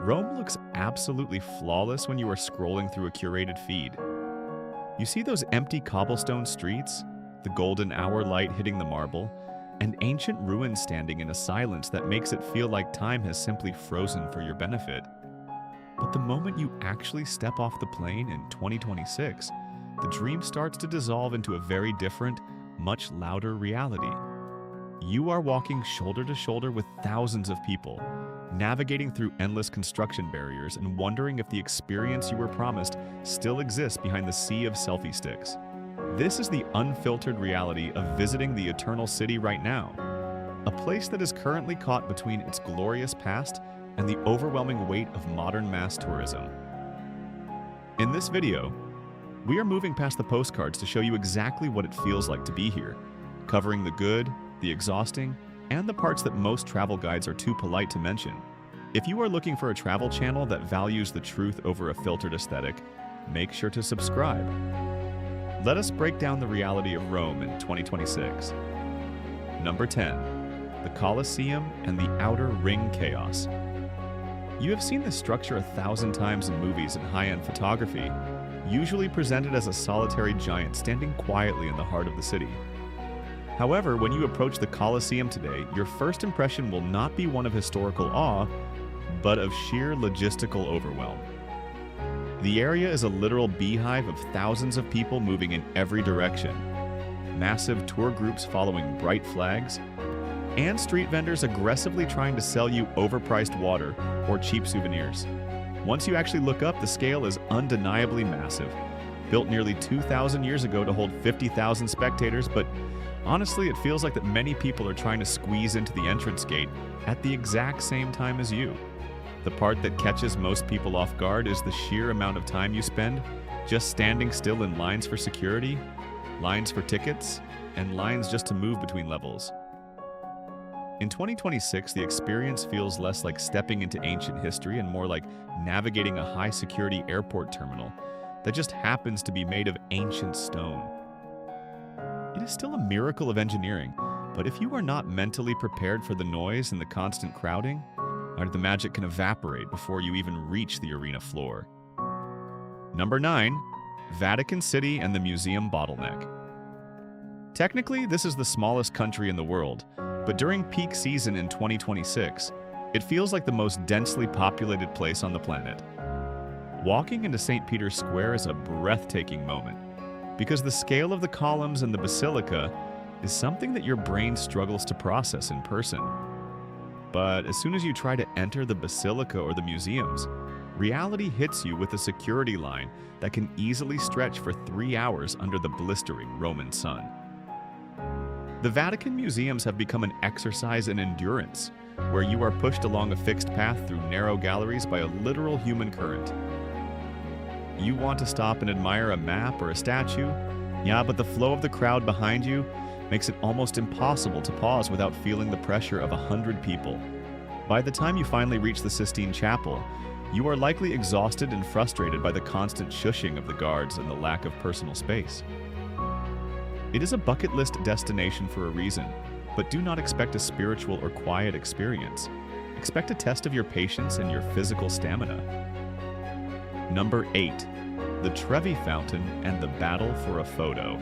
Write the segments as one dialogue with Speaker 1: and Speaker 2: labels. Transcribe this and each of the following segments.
Speaker 1: Rome looks absolutely flawless when you are scrolling through a curated feed. You see those empty cobblestone streets, the golden hour light hitting the marble, and ancient ruins standing in a silence that makes it feel like time has simply frozen for your benefit. But the moment you actually step off the plane in 2026, the dream starts to dissolve into a very different, much louder reality. You are walking shoulder to shoulder with thousands of people, navigating through endless construction barriers and wondering if the experience you were promised still exists behind the sea of selfie sticks. This is the unfiltered reality of visiting the Eternal City right now, a place that is currently caught between its glorious past and the overwhelming weight of modern mass tourism. In this video, we are moving past the postcards to show you exactly what it feels like to be here, covering the good, the exhausting, and the parts that most travel guides are too polite to mention. If you are looking for a travel channel that values the truth over a filtered aesthetic, make sure to subscribe. Let us break down the reality of Rome in 2026. Number 10. The Colosseum and the Outer Ring Chaos. You have seen this structure 1,000 times in movies and high-end photography, usually presented as a solitary giant standing quietly in the heart of the city. However, when you approach the Colosseum today, your first impression will not be one of historical awe, but of sheer logistical overwhelm. The area is a literal beehive of thousands of people moving in every direction, massive tour groups following bright flags, and street vendors aggressively trying to sell you overpriced water or cheap souvenirs. Once you actually look up, the scale is undeniably massive. Built nearly 2,000 years ago to hold 50,000 spectators, but honestly, it feels like that many people are trying to squeeze into the entrance gate at the exact same time as you. The part that catches most people off guard is the sheer amount of time you spend just standing still in lines for security, lines for tickets, and lines just to move between levels. In 2026, the experience feels less like stepping into ancient history and more like navigating a high-security airport terminal that just happens to be made of ancient stone. It is still a miracle of engineering, but if you are not mentally prepared for the noise and the constant crowding, the magic can evaporate before you even reach the arena floor. Number 9. Vatican City and the Museum Bottleneck. Technically, this is the smallest country in the world, but during peak season in 2026, it feels like the most densely populated place on the planet. Walking into St. Peter's Square is a breathtaking moment, because the scale of the columns and the basilica is something that your brain struggles to process in person. But as soon as you try to enter the basilica or the museums, reality hits you with a security line that can easily stretch for 3 hours under the blistering Roman sun. The Vatican museums have become an exercise in endurance, where you are pushed along a fixed path through narrow galleries by a literal human current. You want to stop and admire a map or a statue? Yeah, but the flow of the crowd behind you makes it almost impossible to pause without feeling the pressure of 100 people. By the time you finally reach the Sistine Chapel, you are likely exhausted and frustrated by the constant shushing of the guards and the lack of personal space. It is a bucket list destination for a reason, but do not expect a spiritual or quiet experience. Expect a test of your patience and your physical stamina. Number 8. The Trevi Fountain and the Battle for a Photo.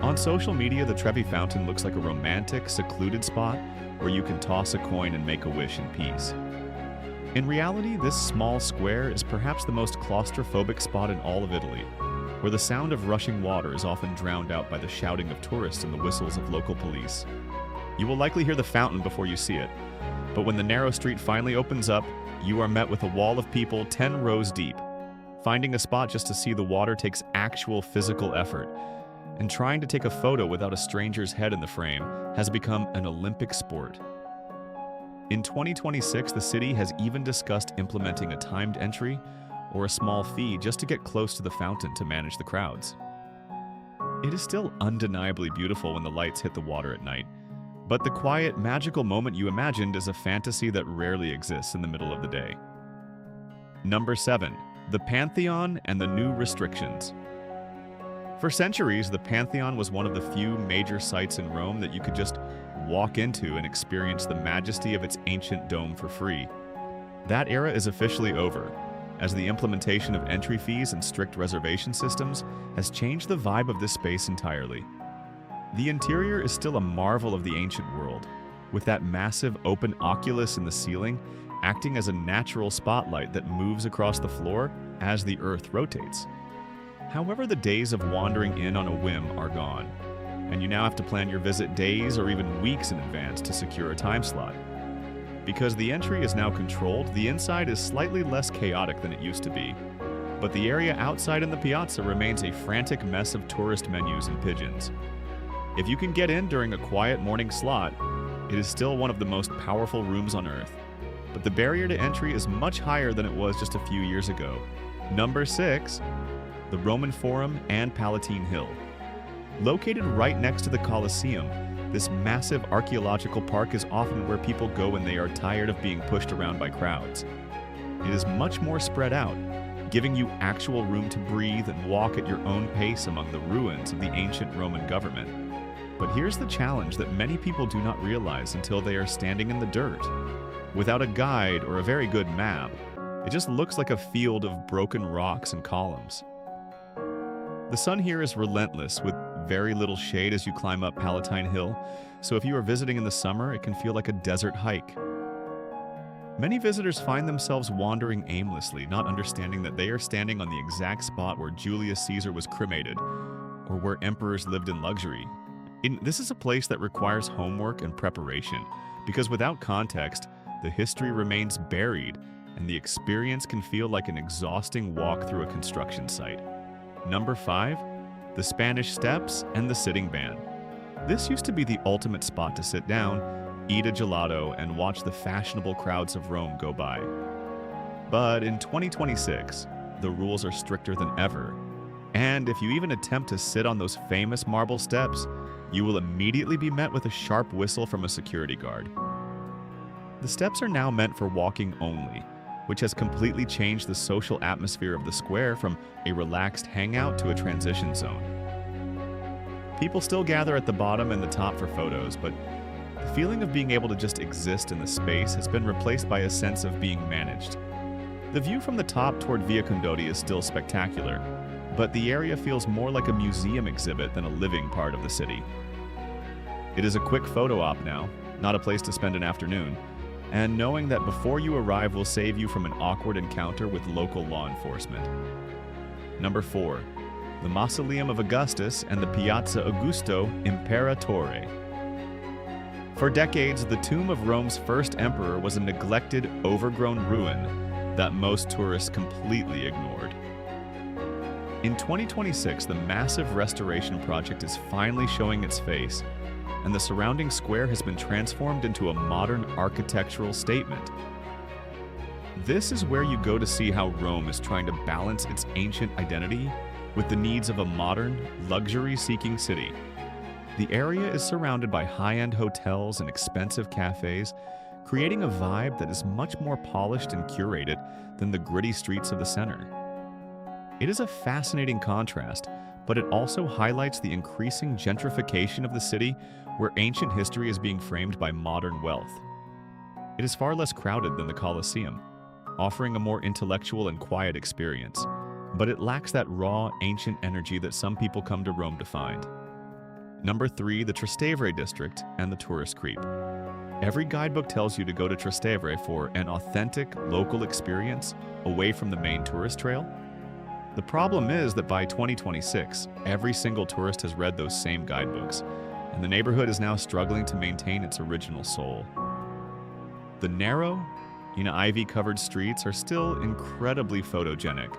Speaker 1: On social media, the Trevi Fountain looks like a romantic, secluded spot where you can toss a coin and make a wish in peace. In reality, this small square is perhaps the most claustrophobic spot in all of Italy, where the sound of rushing water is often drowned out by the shouting of tourists and the whistles of local police. You will likely hear the fountain before you see it, but when the narrow street finally opens up, you are met with a wall of people 10 rows deep. Finding a spot just to see the water takes actual physical effort, and trying to take a photo without a stranger's head in the frame has become an Olympic sport. In 2026, the city has even discussed implementing a timed entry or a small fee just to get close to the fountain to manage the crowds. It is still undeniably beautiful when the lights hit the water at night, but the quiet, magical moment you imagined is a fantasy that rarely exists in the middle of the day. Number 7. The Pantheon and the New Restrictions. For centuries, the Pantheon was one of the few major sites in Rome that you could just walk into and experience the majesty of its ancient dome for free. That era is officially over, as the implementation of entry fees and strict reservation systems has changed the vibe of this space entirely. The interior is still a marvel of the ancient world, with that massive open oculus in the ceiling acting as a natural spotlight that moves across the floor as the Earth rotates. However, the days of wandering in on a whim are gone, and you now have to plan your visit days or even weeks in advance to secure a time slot. Because the entry is now controlled, the inside is slightly less chaotic than it used to be, but the area outside in the piazza remains a frantic mess of tourist menus and pigeons. If you can get in during a quiet morning slot, it is still one of the most powerful rooms on Earth, but the barrier to entry is much higher than it was just a few years ago. Number 6, the Roman Forum and Palatine Hill. Located right next to the Colosseum, this massive archaeological park is often where people go when they are tired of being pushed around by crowds. It is much more spread out, giving you actual room to breathe and walk at your own pace among the ruins of the ancient Roman government. But here's the challenge that many people do not realize until they are standing in the dirt. Without a guide or a very good map, it just looks like a field of broken rocks and columns. The sun here is relentless, with very little shade as you climb up Palatine Hill, so if you are visiting in the summer, it can feel like a desert hike. Many visitors find themselves wandering aimlessly, not understanding that they are standing on the exact spot where Julius Caesar was cremated, or where emperors lived in luxury. This is a place that requires homework and preparation, because without context, the history remains buried, and the experience can feel like an exhausting walk through a construction site. Number 5, the Spanish Steps and the Sitting Ban. This used to be the ultimate spot to sit down, eat a gelato, and watch the fashionable crowds of Rome go by. But in 2026, the rules are stricter than ever, and if you even attempt to sit on those famous marble steps, you will immediately be met with a sharp whistle from a security guard. The steps are now meant for walking only, which has completely changed the social atmosphere of the square from a relaxed hangout to a transition zone. People still gather at the bottom and the top for photos, but the feeling of being able to just exist in the space has been replaced by a sense of being managed. The view from the top toward Via Condotti is still spectacular, but the area feels more like a museum exhibit than a living part of the city. It is a quick photo op now, not a place to spend an afternoon, and knowing that before you arrive will save you from an awkward encounter with local law enforcement. Number 4, the Mausoleum of Augustus and the Piazza Augusto Imperatore. For decades, the tomb of Rome's first emperor was a neglected, overgrown ruin that most tourists completely ignored. In 2026, the massive restoration project is finally showing its face, and the surrounding square has been transformed into a modern architectural statement. This is where you go to see how Rome is trying to balance its ancient identity with the needs of a modern, luxury-seeking city. The area is surrounded by high-end hotels and expensive cafes, creating a vibe that is much more polished and curated than the gritty streets of the center. It is a fascinating contrast, but it also highlights the increasing gentrification of the city where ancient history is being framed by modern wealth. It is far less crowded than the Colosseum, offering a more intellectual and quiet experience, but it lacks that raw, ancient energy that some people come to Rome to find. Number 3, the Trastevere district and the tourist creep. Every guidebook tells you to go to Trastevere for an authentic, local experience away from the main tourist trail. The problem is that by 2026, every single tourist has read those same guidebooks, and the neighborhood is now struggling to maintain its original soul. The narrow, ivy-covered streets are still incredibly photogenic,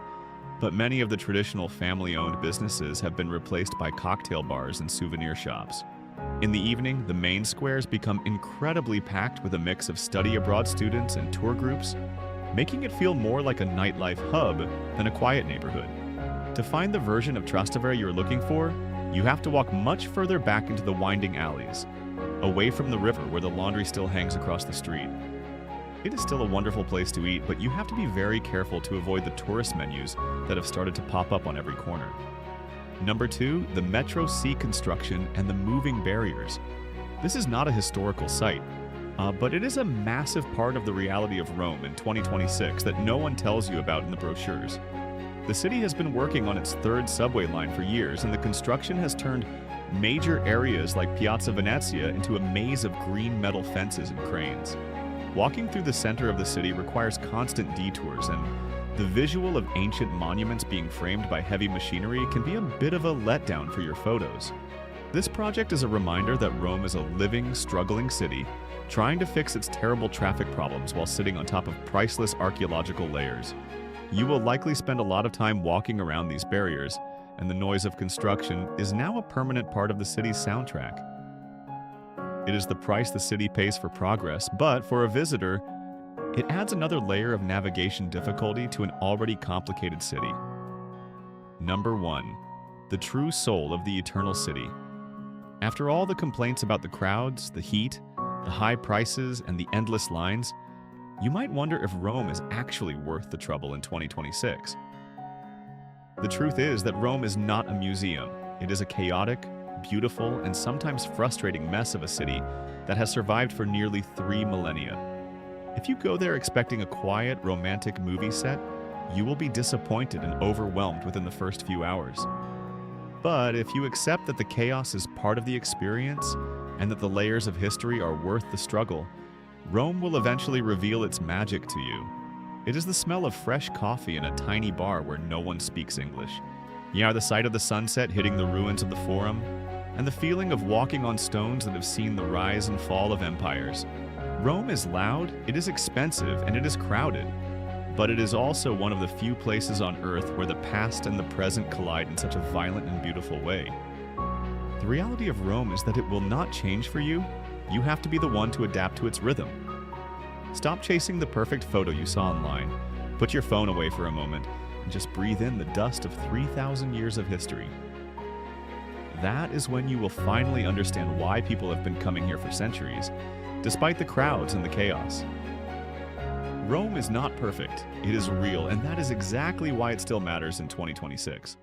Speaker 1: but many of the traditional family-owned businesses have been replaced by cocktail bars and souvenir shops. In the evening, the main squares become incredibly packed with a mix of study abroad students and tour groups, making it feel more like a nightlife hub than a quiet neighborhood. To find the version of Trastevere you're looking for, you have to walk much further back into the winding alleys, away from the river where the laundry still hangs across the street. It is still a wonderful place to eat, but you have to be very careful to avoid the tourist menus that have started to pop up on every corner. Number 2, the Metro C construction and the moving barriers. This is not a historical site. but it is a massive part of the reality of Rome in 2026 that no one tells you about in the brochures. The city has been working on its third subway line for years, and the construction has turned major areas like Piazza Venezia into a maze of green metal fences and cranes. Walking through the center of the city requires constant detours, and the visual of ancient monuments being framed by heavy machinery can be a bit of a letdown for your photos. This project is a reminder that Rome is a living, struggling city, trying to fix its terrible traffic problems while sitting on top of priceless archaeological layers. You will likely spend a lot of time walking around these barriers, and the noise of construction is now a permanent part of the city's soundtrack. It is the price the city pays for progress, but for a visitor, it adds another layer of navigation difficulty to an already complicated city. Number 1. The true soul of the eternal city. After all the complaints about the crowds, the heat, the high prices, and the endless lines, you might wonder if Rome is actually worth the trouble in 2026. The truth is that Rome is not a museum. It is a chaotic, beautiful, and sometimes frustrating mess of a city that has survived for nearly 3 millennia. If you go there expecting a quiet, romantic movie set, you will be disappointed and overwhelmed within the first few hours. But if you accept that the chaos is part of the experience and that the layers of history are worth the struggle, Rome will eventually reveal its magic to you. It is the smell of fresh coffee in a tiny bar where no one speaks English. Yeah, the sight of the sunset hitting the ruins of the Forum, and the feeling of walking on stones that have seen the rise and fall of empires. Rome is loud, it is expensive, and it is crowded. But it is also one of the few places on Earth where the past and the present collide in such a violent and beautiful way. The reality of Rome is that it will not change for you. You have to be the one to adapt to its rhythm. Stop chasing the perfect photo you saw online. Put your phone away for a moment and just breathe in the dust of 3,000 years of history. That is when you will finally understand why people have been coming here for centuries, despite the crowds and the chaos. Rome is not perfect, it is real, and that is exactly why it still matters in 2026.